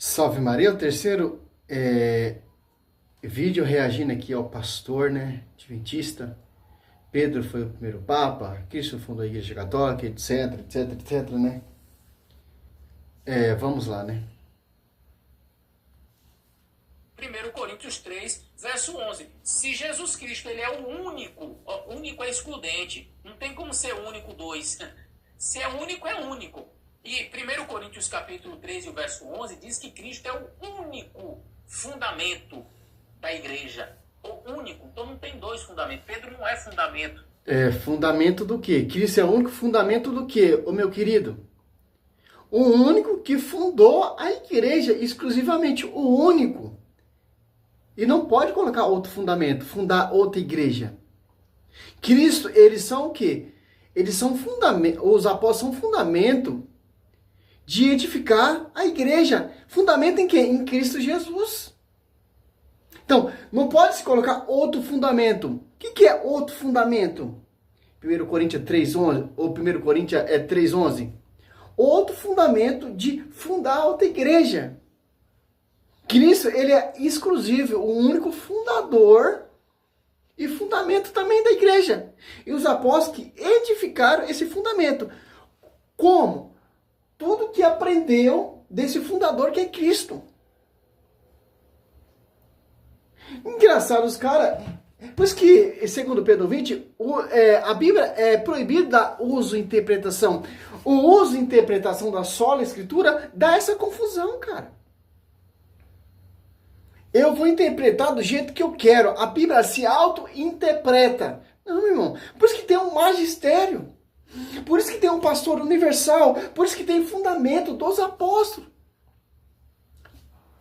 Salve Maria, o terceiro vídeo reagindo aqui ao pastor, né, adventista. Pedro foi o primeiro papa, Cristo fundou a Igreja Católica, etc, etc, etc, né? Vamos lá, né? 1 Coríntios 3, verso 11. Se Jesus Cristo ele é o único, único é excludente, não tem como ser único dois. Se é único, é único. E 1 Coríntios capítulo 3, o verso 11, diz que Cristo é o único fundamento da igreja. O único. Então não tem dois fundamentos. Pedro não é fundamento. Fundamento do quê? Cristo é o único fundamento do quê, ô meu querido? O único que fundou a igreja, exclusivamente, o único. E não pode colocar outro fundamento, fundar outra igreja. Cristo, eles são o quê? Eles são fundamento, os apóstolos são fundamento de edificar a igreja. Fundamento em quê? Em Cristo Jesus. Então, não pode se colocar outro fundamento. O que é outro fundamento? 1 Coríntios 3:11 ou 1 Coríntios 3:11. Outro fundamento de fundar outra igreja. Cristo, ele é exclusivo, o único fundador e fundamento também da igreja. E os apóstolos que edificaram esse fundamento. Como? Tudo que aprendeu desse fundador que é Cristo. Engraçado, os caras... Por isso que, segundo Pedro 20, a Bíblia é proibida uso e interpretação. O uso e interpretação da sola escritura dá essa confusão, cara. Eu vou interpretar do jeito que eu quero. A Bíblia se auto-interpreta. Não, meu irmão. Por isso que tem um magistério. Por isso que tem um pastor universal. Por isso que tem fundamento dos apóstolos.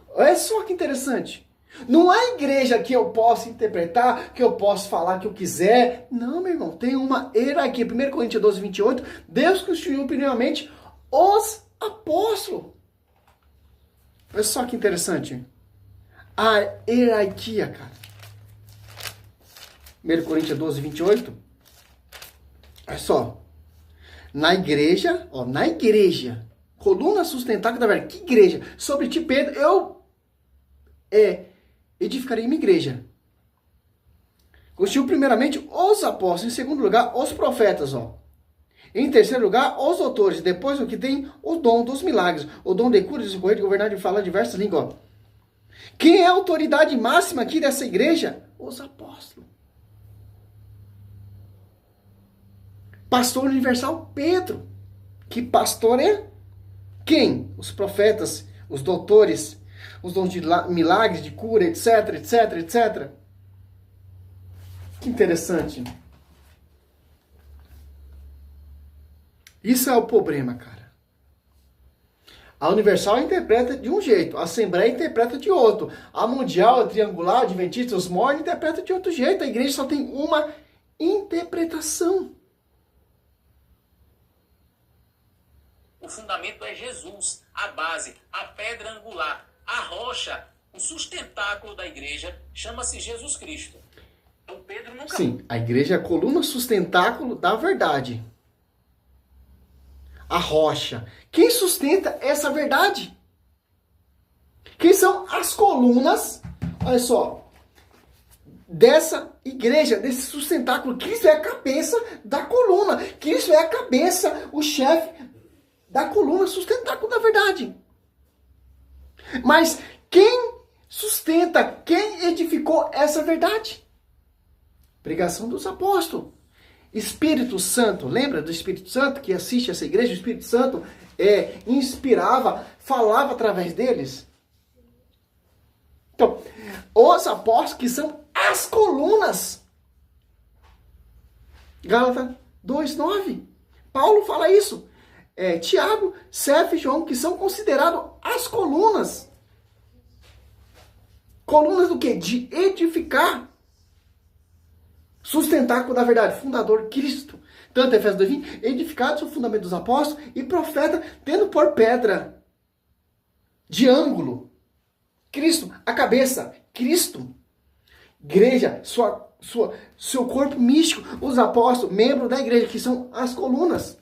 Olha só que interessante. Não é igreja que eu posso interpretar, que eu posso falar que eu quiser. Não, meu irmão. Tem uma hierarquia. 1 Coríntios 12, 28. Deus constituiu primeiramente os apóstolos. Olha só que interessante. A hierarquia, cara. 1 Coríntios 12, 28. Olha só. Na igreja, coluna sustentável da verdade. Que igreja? Sobre ti, Pedro, eu edificarei minha igreja. Constituiu primeiramente os apóstolos. Em segundo lugar, os profetas, ó. Em terceiro lugar, os doutores. Depois, o que tem o dom dos milagres. O dom de cura, de socorrer, de governar, de falar diversas línguas, ó. Quem é a autoridade máxima aqui dessa igreja? Os apóstolos. Pastor universal Pedro. Que pastor é? Quem? Os profetas, os doutores, os dons de milagres, de cura, etc, etc, etc. Que interessante. Isso é o problema, cara. A Universal interpreta de um jeito, a Assembleia interpreta de outro. A Mundial, a Triangular, a Adventista, os Mormons interpreta de outro jeito. A igreja só tem uma interpretação. O fundamento é Jesus, a base, a pedra angular, a rocha, o sustentáculo da igreja chama-se Jesus Cristo. Então Pedro nunca... Sim, a igreja é a coluna sustentáculo da verdade. A rocha. Quem sustenta essa verdade? Quem são as colunas? Olha só. Dessa igreja, desse sustentáculo. Cristo é a cabeça da coluna. Cristo é a cabeça, o chefe da coluna sustentáculo da verdade. Mas quem sustenta, quem edificou essa verdade? Pregação dos apóstolos. Espírito Santo, lembra do Espírito Santo que assiste essa igreja? O Espírito Santo inspirava, falava através deles. Então, os apóstolos que são as colunas. Gálatas 2:9. Paulo fala isso. Tiago, Cefas e João, que são considerados as colunas. Colunas do quê? De edificar. Sustentáculo da verdade, fundador Cristo. Tanto Efésios 2:20, edificado sobre o fundamento dos apóstolos e profeta, tendo por pedra de ângulo Cristo, a cabeça, Cristo. Igreja, seu corpo místico, os apóstolos, membros da igreja, que são as colunas.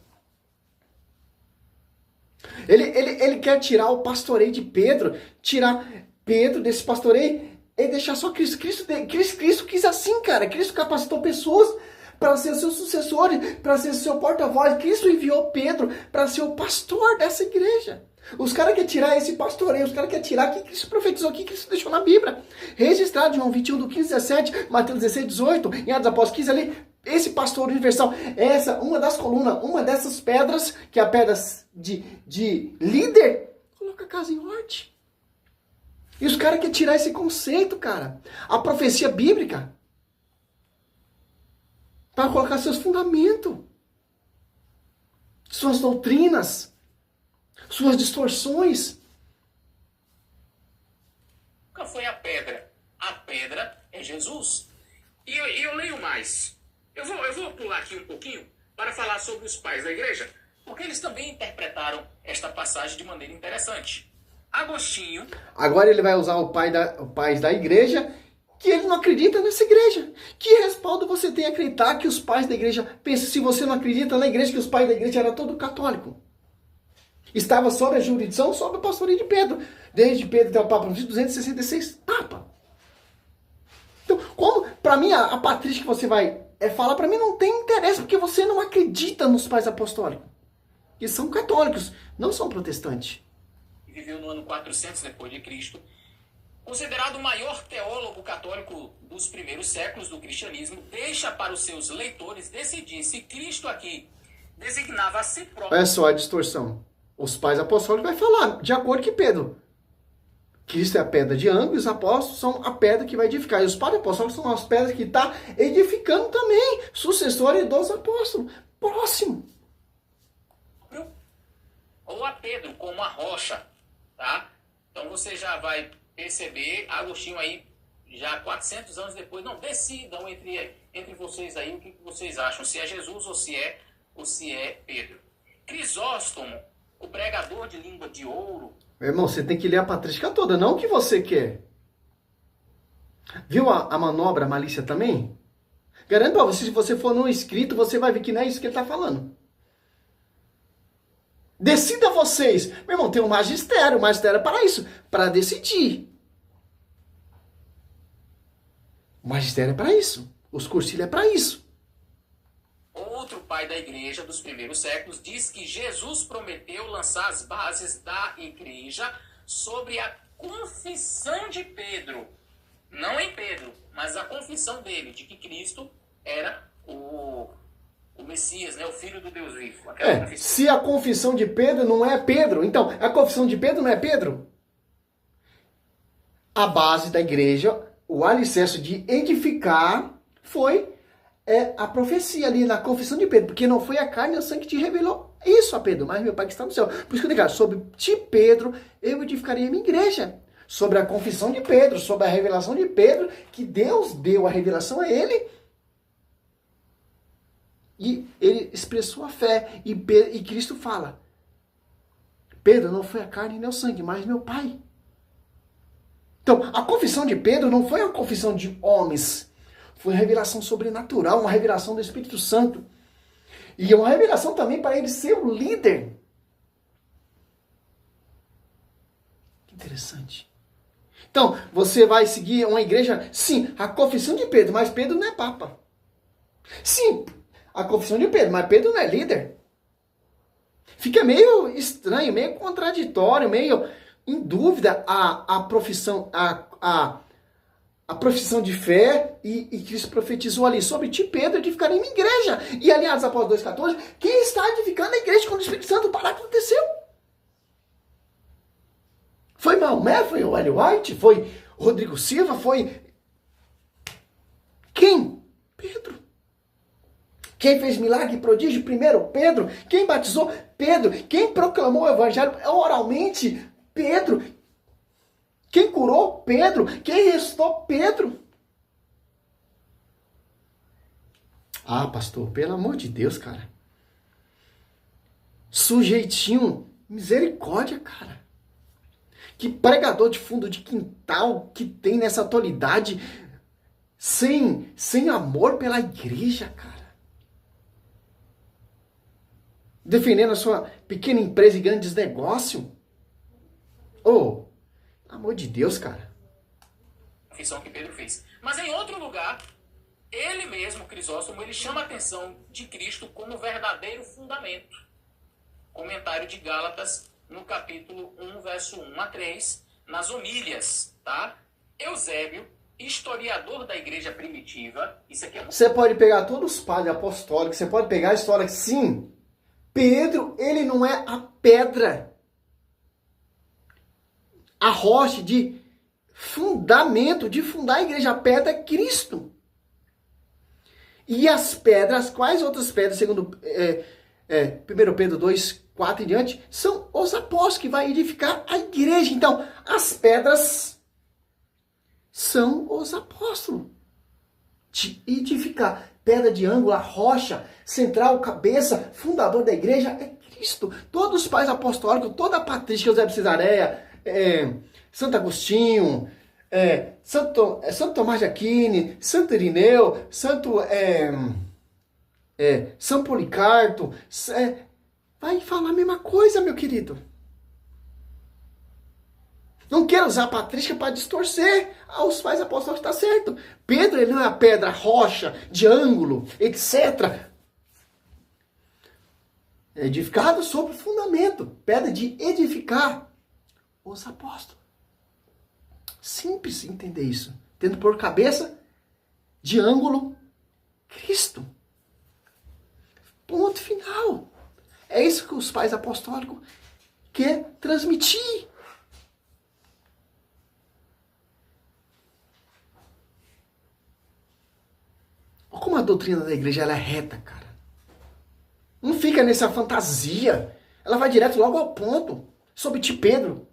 Ele quer tirar o pastoreio de Pedro, tirar Pedro desse pastoreio e deixar só Cristo. Cristo quis assim, cara. Cristo capacitou pessoas para ser seus sucessores, para ser seu porta-voz. Cristo enviou Pedro para ser o pastor dessa igreja. Os caras querem tirar esse pastoreio, os caras querem tirar o que Cristo profetizou, o que Cristo deixou na Bíblia. Registrado em João 21, do 15, 17, Mateus 16, 18, em Atos dos Apóstolos 15 ali. Esse pastor universal, uma das colunas, uma dessas pedras, que é a pedra de líder, coloca a casa em ordem. E os caras querem tirar esse conceito, cara. A profecia bíblica. Para colocar seus fundamentos. Suas doutrinas. Suas distorções. Qual foi a pedra? A pedra é Jesus. E eu leio mais. Eu vou pular aqui um pouquinho para falar sobre os pais da igreja, porque eles também interpretaram esta passagem de maneira interessante. Agostinho... Agora ele vai usar o pais da igreja, que ele não acredita nessa igreja. Que respaldo você tem a acreditar que os pais da igreja... Pense, se você não acredita na igreja, que os pais da igreja eram todos católicos. Estava sob a jurisdição, sob o pastoreio de Pedro. Desde Pedro até o Papa 266 Papa. Então, como, para mim, a patrística que você vai falar, para mim não tem interesse, porque você não acredita nos pais apostólicos. Que são católicos, não são protestantes. Viveu no ano 400 depois de Cristo, considerado o maior teólogo católico dos primeiros séculos do cristianismo, deixa para os seus leitores decidir se Cristo aqui designava a si próprio. Olha só a distorção. Os pais apostólicos vai falar, de acordo com Pedro. Cristo é a pedra de ângulo e os apóstolos são a pedra que vai edificar. E os pais apostólicos são as pedras que estão edificando também. Sucessores dos apóstolos. Próximo. Ou a Pedro como a rocha. Tá? Então você já vai perceber, Agostinho aí, já 400 anos depois, não, decidam entre vocês aí o que vocês acham, se é Jesus ou se é Pedro. Crisóstomo, o pregador de língua de ouro. Meu irmão, você tem que ler a patrística toda, não o que você quer. Viu a manobra, a malícia também? Garanto pra você, se você for no escrito, você vai ver que não é isso que ele tá falando. Decida vocês. Meu irmão, tem um magistério. O magistério é para isso, para decidir. O magistério é para isso. Os cursilhos é para isso. Outro pai da igreja dos primeiros séculos diz que Jesus prometeu lançar as bases da igreja sobre a confissão de Pedro. Não em Pedro, mas a confissão dele, de que Cristo era o Messias, né? O Filho do Deus vivo. Se a confissão de Pedro não é Pedro, então, a confissão de Pedro não é Pedro? A base da igreja, o alicerce de edificar foi a profecia ali na confissão de Pedro, porque não foi a carne e o sangue que te revelou isso a Pedro, mas meu Pai que está no céu. Por isso que eu digo, sobre ti, Pedro, eu edificaria a minha igreja. Sobre a confissão de Pedro, sobre a revelação de Pedro, que Deus deu a revelação a ele. E ele expressou a fé. E Cristo fala, Pedro, não foi a carne nem o sangue, mas meu Pai. Então, a confissão de Pedro não foi uma confissão de homens. Foi uma revelação sobrenatural, uma revelação do Espírito Santo. E uma revelação também para ele ser o líder. Que interessante. Então, você vai seguir uma igreja, sim, a confissão de Pedro, mas Pedro não é papa. Sim, a confissão de Pedro, mas Pedro não é líder. Fica meio estranho, meio contraditório, meio em dúvida a profissão, a profissão de fé, e Cristo profetizou ali sobre ti, Pedro, edificar em minha igreja. E aliás, após 2,14, quem está edificando a igreja quando o Espírito Santo parar, aconteceu? Foi Maomé, foi o Ellen White, foi Rodrigo Silva, foi... Quem? Pedro. Quem fez milagre e prodígio? Primeiro, Pedro. Quem batizou? Pedro. Quem proclamou o evangelho oralmente? Pedro. Quem curou? Pedro. Quem ressuscitou? Pedro. Ah, pastor, pelo amor de Deus, cara. Sujeitinho. Misericórdia, cara. Que pregador de fundo de quintal que tem nessa atualidade sem amor pela igreja, cara. defendendo a sua pequena empresa e grandes negócios. Oh, pelo amor de Deus, cara. A confissão que Pedro fez. Mas em outro lugar, ele mesmo, Crisóstomo, ele chama a atenção de Cristo como verdadeiro fundamento. Comentário de Gálatas, no capítulo 1, verso 1 a 3, nas homílias, tá? Eusébio, historiador da igreja primitiva, isso aqui é... Você pode pegar todos os padres apostólicos, você pode pegar a história que, sim, Pedro, ele não é a pedra, a rocha de fundamento, de fundar a igreja. A pedra é Cristo. E as pedras, quais outras pedras, segundo 1 Pedro 2, 4 e diante, são os apóstolos que vai edificar a igreja. Então, as pedras são os apóstolos. De edificar. Pedra de ângulo, a rocha, central, cabeça, fundador da igreja é Cristo. Todos os pais apostólicos, toda a patrística, Eusébio de Cesareia, Santo Agostinho, Santo Tomás de Aquino, Santo Irineu, São Policarpo, vai falar a mesma coisa, meu querido. Não quero usar a patrística para distorcer aos pais apostólicos, está certo. Pedro, ele não é a pedra, rocha, de ângulo, etc. É edificado sobre o fundamento, pedra de edificar os apóstolos. Simples entender isso. Tendo por cabeça, de ângulo, Cristo. Ponto final. É isso que os pais apostólicos querem transmitir. Olha como a doutrina da igreja ela é reta, cara. Não fica nessa fantasia. Ela vai direto logo ao ponto. Sobre ti, Pedro.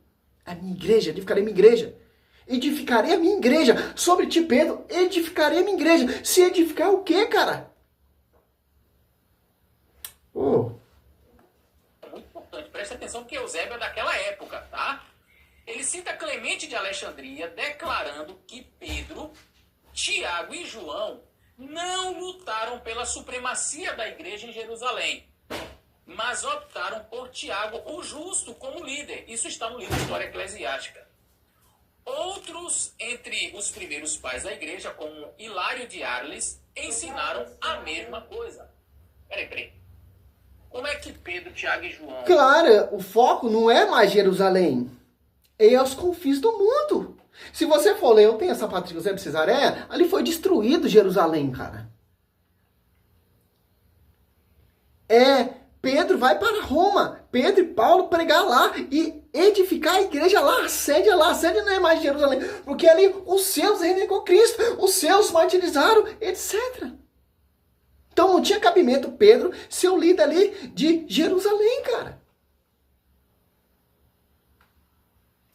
A minha igreja, edificarei minha igreja. Edificarei a minha igreja. Sobre ti, Pedro, edificarei a minha igreja. Se edificar o quê, cara? Muito importante. Presta atenção que Eusébio é daquela época, tá? Ele cita Clemente de Alexandria declarando que Pedro, Tiago e João não lutaram pela supremacia da igreja em Jerusalém, mas optaram por Tiago, o justo, como líder. Isso está no livro História Eclesiástica. Outros, entre os primeiros pais da igreja, como Hilário de Arles, ensinaram a mesma coisa. Peraí. Como é que Pedro, Tiago e João... Claro, o foco não é mais Jerusalém. É aos confins do mundo. Se você for ler, eu tenho essa patrística de Eusébio de Cesareia, ali foi destruído Jerusalém, cara. Pedro vai para Roma. Pedro e Paulo pregar lá e edificar a igreja lá. A sede é lá. A sede não é mais de Jerusalém. Porque ali os seus renegou Cristo. Os seus martirizaram, etc. Então não tinha cabimento Pedro ser o líder ali de Jerusalém, cara.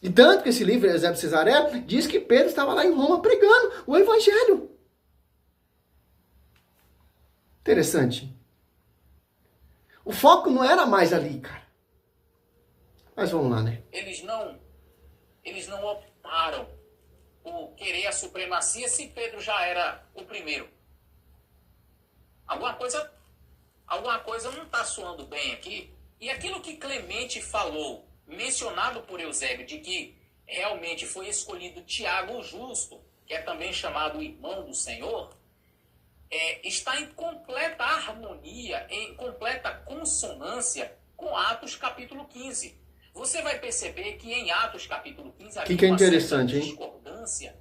E tanto que esse livro, Eusébio de Cesareia, diz que Pedro estava lá em Roma pregando o evangelho. Interessante. O foco não era mais ali, cara. Mas vamos lá, né? Eles não optaram por querer a supremacia se Pedro já era o primeiro. Alguma coisa não está soando bem aqui. E aquilo que Clemente falou, mencionado por Eusébio, de que realmente foi escolhido Tiago o Justo, que é também chamado irmão do Senhor, está em completa harmonia, em completa consonância com Atos capítulo 15. Você vai perceber que em Atos capítulo 15 havia que é uma interessante, certa hein? discordância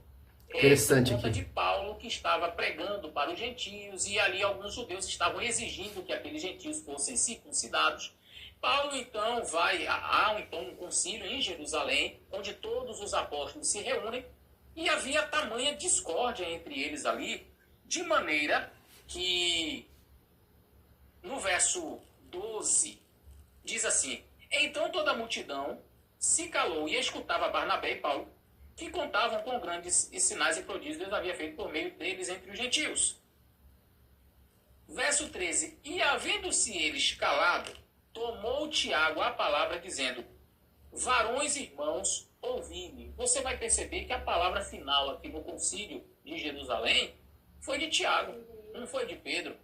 Interessante por conta aqui. de Paulo, que estava pregando para os gentios, e ali alguns judeus estavam exigindo que aqueles gentios fossem circuncidados. Paulo, então, há um concílio em Jerusalém, onde todos os apóstolos se reúnem, e havia tamanha discórdia entre eles ali, de maneira que, no verso 12, diz assim: então toda a multidão se calou e escutava Barnabé e Paulo, que contavam com grandes sinais e prodígios que Deus havia feito por meio deles entre os gentios. Verso 13: e havendo-se eles calado, tomou Tiago a palavra, dizendo: varões irmãos, ouvi-me. Você vai perceber que a palavra final aqui no concílio de Jerusalém foi de Tiago, não foi de Pedro,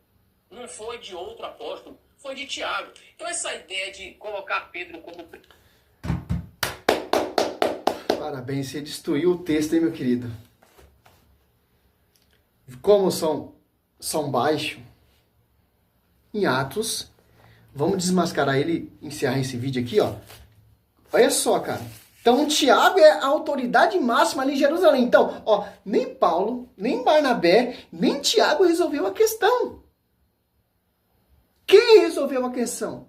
não foi de outro apóstolo, foi de Tiago. Então essa ideia de colocar Pedro como... Parabéns, você destruiu o texto, hein, meu querido? Como são baixos em Atos, vamos desmascarar ele, encerrar esse vídeo aqui, ó. Olha só, cara. Então, Tiago é a autoridade máxima ali em Jerusalém. Então, ó, nem Paulo, nem Barnabé, nem Tiago resolveu a questão. Quem resolveu a questão?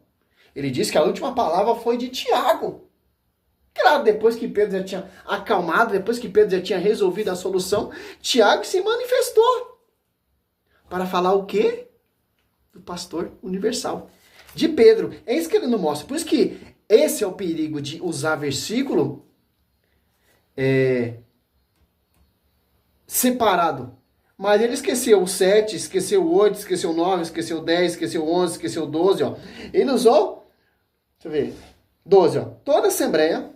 Ele disse que a última palavra foi de Tiago. Claro, depois que Pedro já tinha acalmado, depois que Pedro já tinha resolvido a solução, Tiago se manifestou. Para falar o quê? Do pastor universal. De Pedro. É isso que ele não mostra. Por isso que esse é o perigo de usar versículo separado. Mas ele esqueceu o 7, esqueceu o 8, esqueceu o 9, esqueceu o 10, esqueceu o 11, esqueceu o 12. Ó. Ele usou, deixa eu ver, 12. Ó. Toda a Assembleia,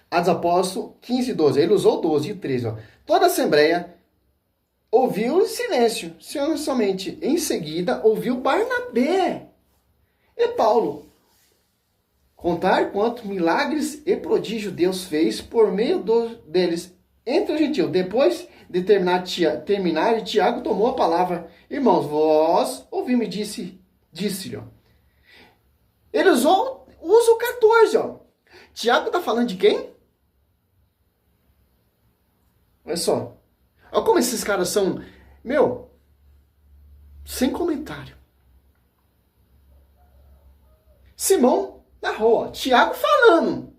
Atos Apóstolos 15 e 12. Ele usou 12 e 13. Ó. Toda a Assembleia ouviu em silêncio, somente em seguida ouviu Barnabé e Paulo contar quanto milagres e prodígio Deus fez por meio deles entre os gentios. Depois de terminar, Tiago tomou a palavra. Irmãos, vós ouvi-me, disse-lhe. Ele usa o 14. Ó. Tiago está falando de quem? Olha só. Olha como esses caras são, sem comentário. Simão narrou, ó, Tiago falando.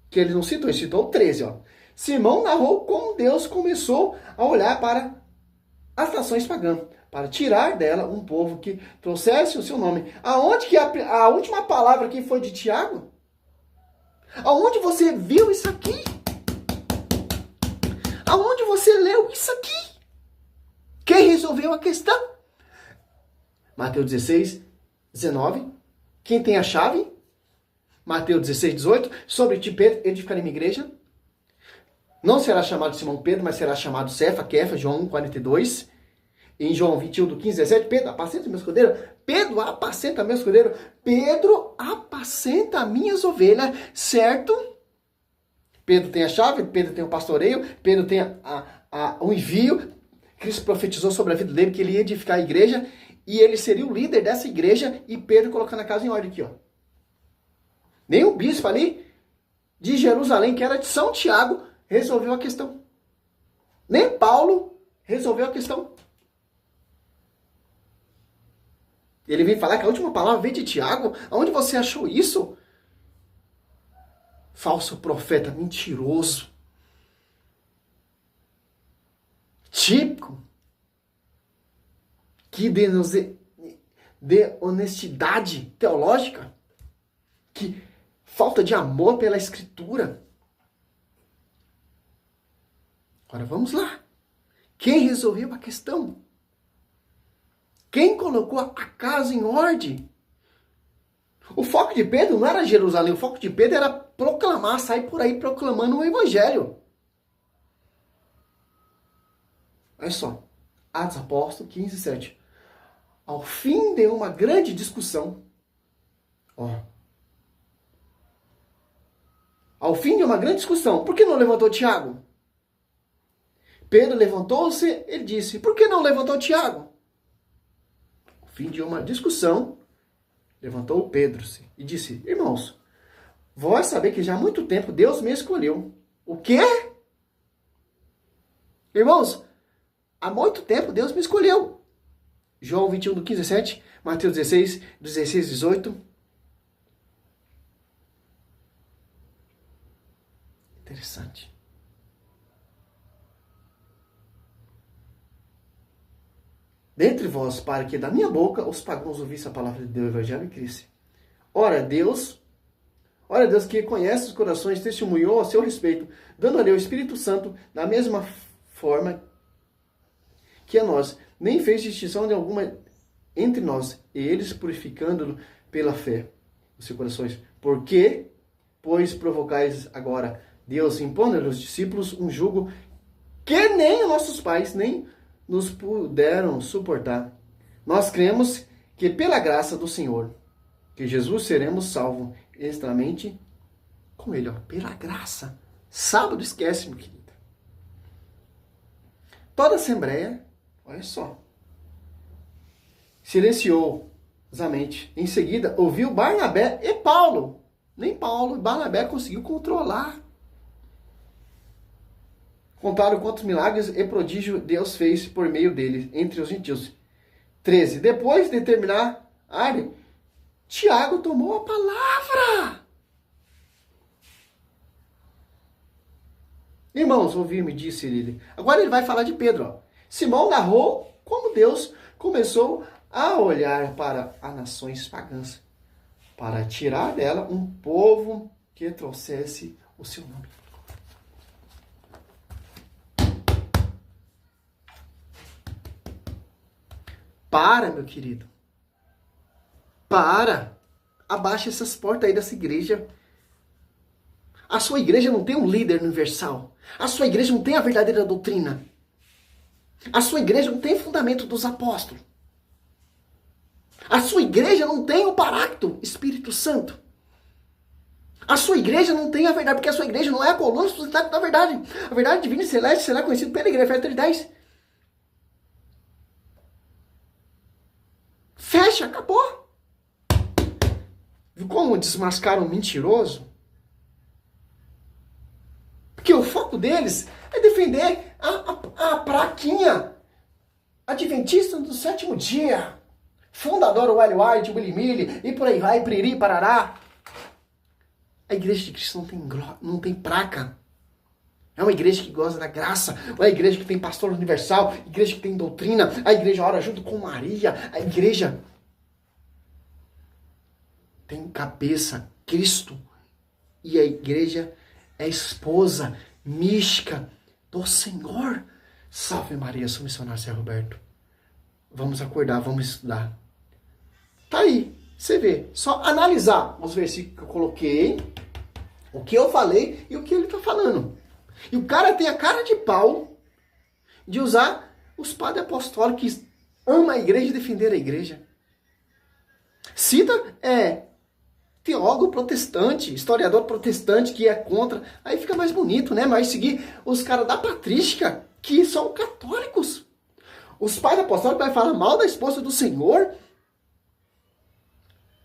Que ele não citou, ele citou o 13, ó. Simão narrou como Deus começou a olhar para as nações pagãs, para tirar dela um povo que trouxesse o seu nome. Aonde que a última palavra aqui foi de Tiago? Aonde você viu isso aqui? Aonde você leu isso aqui? Quem resolveu a questão? Mateus 16, 19. Quem tem a chave? Mateus 16, 18. Sobre ti, Pedro, edificarei minha igreja. Não será chamado Simão Pedro, mas será chamado Cefa, Kefa, João 1, 42. Em João 21, do 15, 17. Pedro, apacenta meu escudeiro. Pedro, apacenta meu escudeiro. Pedro, apacenta minhas ovelhas, certo? Pedro tem a chave, Pedro tem o pastoreio, Pedro tem o envio. Cristo profetizou sobre a vida dele que ele ia edificar a igreja e ele seria o líder dessa igreja e Pedro colocando a casa em ordem aqui, ó. Nem o bispo ali de Jerusalém, que era de São Tiago, resolveu a questão. Nem Paulo resolveu a questão. Ele vem falar que a última palavra veio de Tiago. Aonde você achou isso? Falso profeta, mentiroso. Típico. Que de honestidade teológica. Que falta de amor pela escritura. Agora vamos lá. Quem resolveu a questão? Quem colocou a casa em ordem? O foco de Pedro não era Jerusalém, o foco de Pedro era proclamar, sair por aí proclamando o evangelho. Olha só, Atos Apóstolos 15, 7. Ao fim de uma grande discussão, ao fim de uma grande discussão, por que não levantou Tiago? Pedro levantou-se, ele disse, por que não levantou Tiago? Ao fim de uma discussão, levantou Pedro-se e disse, irmãos, vós sabem que já há muito tempo Deus me escolheu. O quê? Irmãos, há muito tempo Deus me escolheu. João 21, do 15, 7, Mateus 16, 16, 18. Interessante. Dentre vós, para que da minha boca os pagãos ouvissem a palavra de Deus, o evangelho e cresce. Ora, Deus que conhece os corações, testemunhou a seu respeito, dando-lhe o Espírito Santo da mesma forma que a nós. Nem fez distinção nenhuma entre nós, e eles purificando-lo pela fé, os seus corações. Por que, pois, provocais agora Deus, impondo aos discípulos um jugo que nem nossos pais, nem nos puderam suportar? Nós cremos que pela graça do Senhor, que Jesus seremos salvos extremamente com Ele, ó, pela graça. Sábado esquece, meu querido. Toda a assembleia, olha só, silenciosamente. Em seguida, ouviu Barnabé e Paulo. Nem Paulo e Barnabé conseguiu controlar. Contaram quantos milagres e prodígios Deus fez por meio deles, entre os gentios. 13. Depois de terminar a área, Tiago tomou a palavra. Irmãos, ouvi-me, disse ele. Agora ele vai falar de Pedro. Ó. Simão narrou como Deus começou a olhar para as nações pagãs, para tirar dela um povo que trouxesse o seu nome. Para, meu querido. Para. Abaixa essas portas aí dessa igreja. A sua igreja não tem um líder universal. A sua igreja não tem a verdadeira doutrina. A sua igreja não tem fundamento dos apóstolos. A sua igreja não tem o Paráclito, Espírito Santo. A sua igreja não tem a verdade, porque a sua igreja não é a coluna sustentável da verdade. A verdade divina e celeste será conhecida pela igreja. Efésios 3:10. Fecha, acabou. Viu como desmascaram um mentiroso? Porque o foco deles é defender a praquinha adventista do sétimo dia. Fundador Wally White, Willie Millie, e por aí vai, piriri, parará. A igreja de Cristo não tem praca. É uma igreja que gosta da graça. É uma igreja que tem pastor universal. Igreja que tem doutrina. A igreja ora junto com Maria. A igreja tem cabeça, Cristo. E a igreja é esposa mística do Senhor. Salve Maria, sou missionário Zé Roberto. Vamos acordar, vamos estudar. Tá aí, você vê. Só analisar os versículos que eu coloquei, o que eu falei e o que ele tá falando. E o cara tem a cara de pau de usar os padres apostólicos que amam a igreja e defender a igreja. Cita teólogo protestante, historiador protestante que é contra. Aí fica mais bonito, né? Mas seguir os caras da patrística que são católicos. Os padres apostólicos vai falar mal da esposa do Senhor.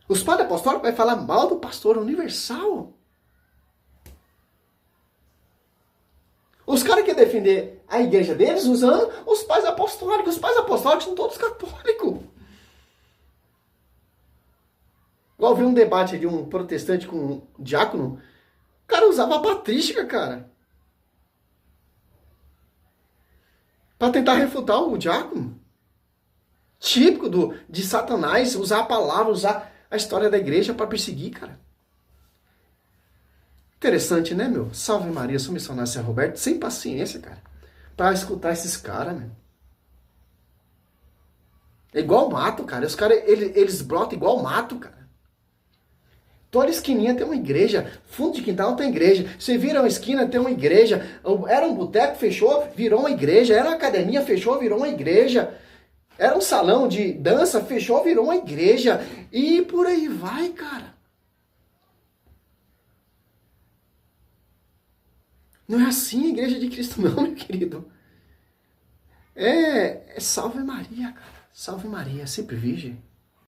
Os padres apostólicos vai falar mal do pastor universal. Os caras querem defender a igreja deles usando os pais apostólicos. Os pais apostólicos são todos católicos. Igual vi um debate de um protestante com um diácono. O cara usava a patrística, cara. Para tentar refutar o diácono. Típico de Satanás, usar a palavra, usar a história da igreja para perseguir, cara. Interessante, né, meu? Salve Maria, sou missionário Zé Roberto. Sem paciência, cara. Pra escutar esses caras, meu. É igual mato, cara. Os caras, eles brotam igual mato, cara. Toda esquininha tem uma igreja. Fundo de quintal tem igreja. Você vira uma esquina, tem uma igreja. Era um boteco, fechou, virou uma igreja. Era uma academia, fechou, virou uma igreja. Era um salão de dança, fechou, virou uma igreja. E por aí vai, cara. Não é assim a igreja de Cristo não, meu querido. É salve Maria, cara. Salve Maria, sempre virgem.